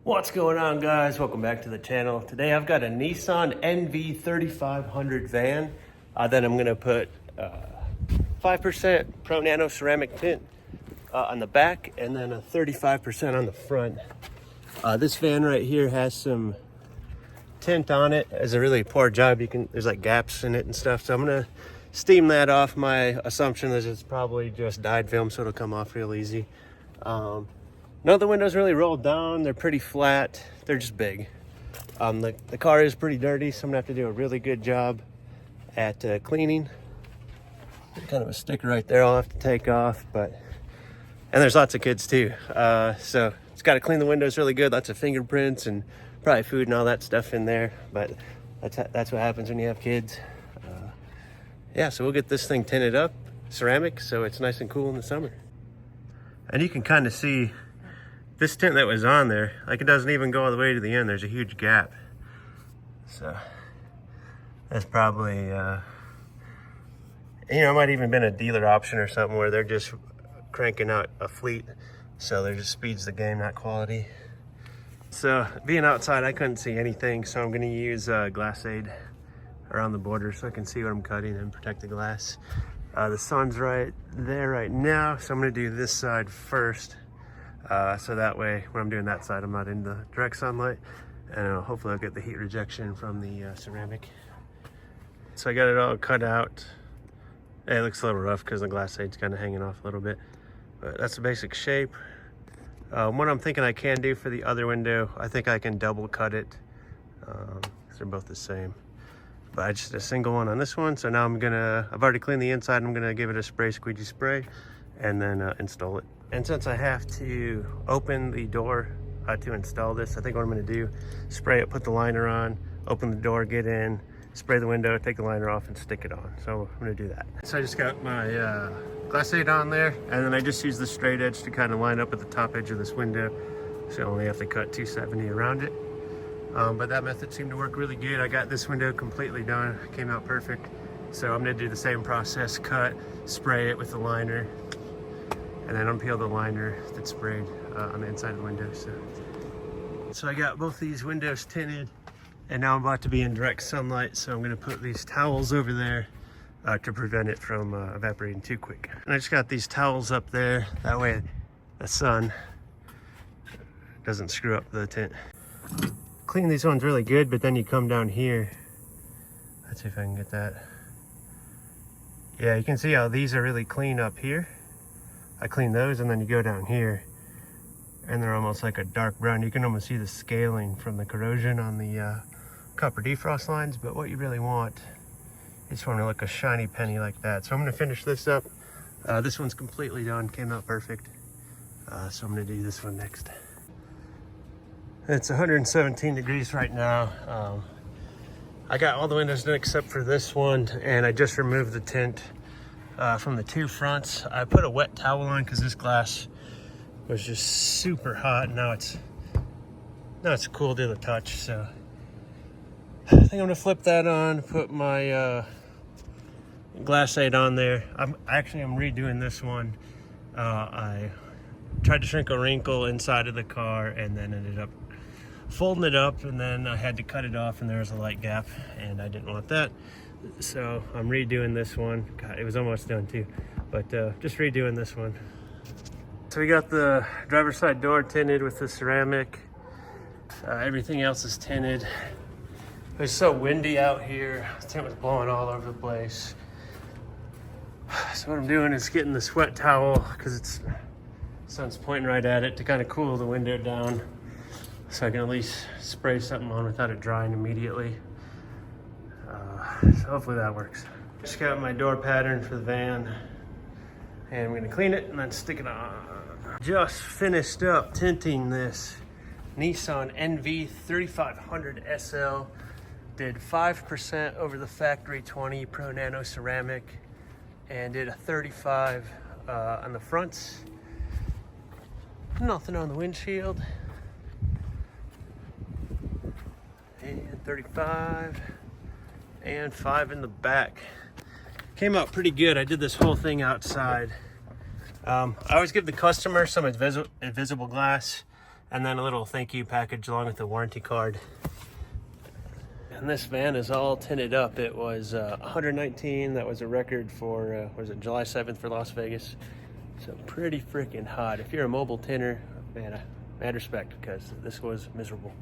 What's going on, guys? Welcome back to the channel. Today I've got a Nissan NV 3500 van that I'm gonna put 5% Pro Nano Ceramic tint on the back and then a 35% on the front. This van right here has some tint on it. It's a really poor job. There's like gaps in it and stuff. So I'm gonna steam that off. My assumption is it's probably just dyed film, so it'll come off real easy. None of the windows really rolled down. They're pretty flat. They're just big. The car is pretty dirty, so I'm gonna have to do a really good job at cleaning. There's kind of a sticker right there I'll have to take off, and there's lots of kids too. So it's got to clean the windows really good. Lots of fingerprints and probably food and all that stuff in there. But that's what happens when you have kids. Yeah, so we'll get this thing tinted up, ceramic, so it's nice and cool in the summer. And you can kind of see this tint that was on there, like it doesn't even go all the way to the end. There's a huge gap. So that's probably, it might even been a dealer option or something where they're just cranking out a fleet. So there just speeds the game, not quality. So being outside, I couldn't see anything. So I'm gonna use glass aid around the border so I can see what I'm cutting and protect the glass. The sun's right there right now, so I'm gonna do this side first. So that way, when I'm doing that side, I'm not in the direct sunlight, and hopefully I'll get the heat rejection from the ceramic. So I got it all cut out. It looks a little rough because the glass aid's kind of hanging off a little bit, but that's the basic shape. What I'm thinking I can do for the other window, I think I can double cut it, because they're both the same. But I just did a single one on this one, so now I've already cleaned the inside. I'm gonna give it a squeegee spray and then install it. And since I have to open the door to install this, I think what I'm gonna do, spray it, put the liner on, open the door, get in, spray the window, take the liner off and stick it on. So I'm gonna do that. So I just got my glass aid on there, and then I just use the straight edge to kind of line up at the top edge of this window. So I only have to cut 270 around it. But that method seemed to work really good. I got this window completely done, came out perfect. So I'm gonna do the same process, cut, spray it with the liner, and then unpeel the liner that's sprayed on the inside of the window. So I got both these windows tinted, and now I'm about to be in direct sunlight, so I'm gonna put these towels over there to prevent it from evaporating too quick. And I just got these towels up there, that way the sun doesn't screw up the tint. Clean these ones really good, but then you come down here. Let's see if I can get that. Yeah, you can see how these are really clean up here. I clean those, and then you go down here and they're almost like a dark brown. You can almost see the scaling from the corrosion on the copper defrost lines, but what you really want, you just want to look a shiny penny like that. So I'm going to finish this up. This one's completely done, came out perfect. So I'm going to do this one next. It's 117 degrees right now. I got all the windows done except for this one, and I just removed the tint from the two fronts. I put a wet towel on because this glass was just super hot. Now it's cool to the touch. So I think I'm gonna flip that on, put my glass aid on there. I'm redoing this one. I tried to shrink a wrinkle inside of the car and then ended up folding it up, and then I had to cut it off, and there was a light gap, and I didn't want that. So I'm redoing this one. God, it was almost done too, but just redoing this one. So we got the driver's side door tinted with the ceramic. Everything else is tinted. It was so windy out here. The tint was blowing all over the place. So what I'm doing is getting the sweat towel, because the sun's pointing right at it, to kind of cool the window down, so I can at least spray something on without it drying immediately. So hopefully that works. Just got my door pattern for the van, and I'm gonna clean it and then stick it on. Just finished up tinting this Nissan NV 3500 SL. Did 5% over the factory 20 Pro Nano Ceramic, and did a 35 on the fronts. Nothing on the windshield. And 35 and 5 in the back. Came out pretty good. I did this whole thing outside. I always give the customer some invisible glass And then a little thank you package along with the warranty card. And this van is all tinted up. It was 119. That was a record for, was it July 7th for Las Vegas? So pretty freaking hot. If you're a mobile tinter, man, mad respect, because this was miserable.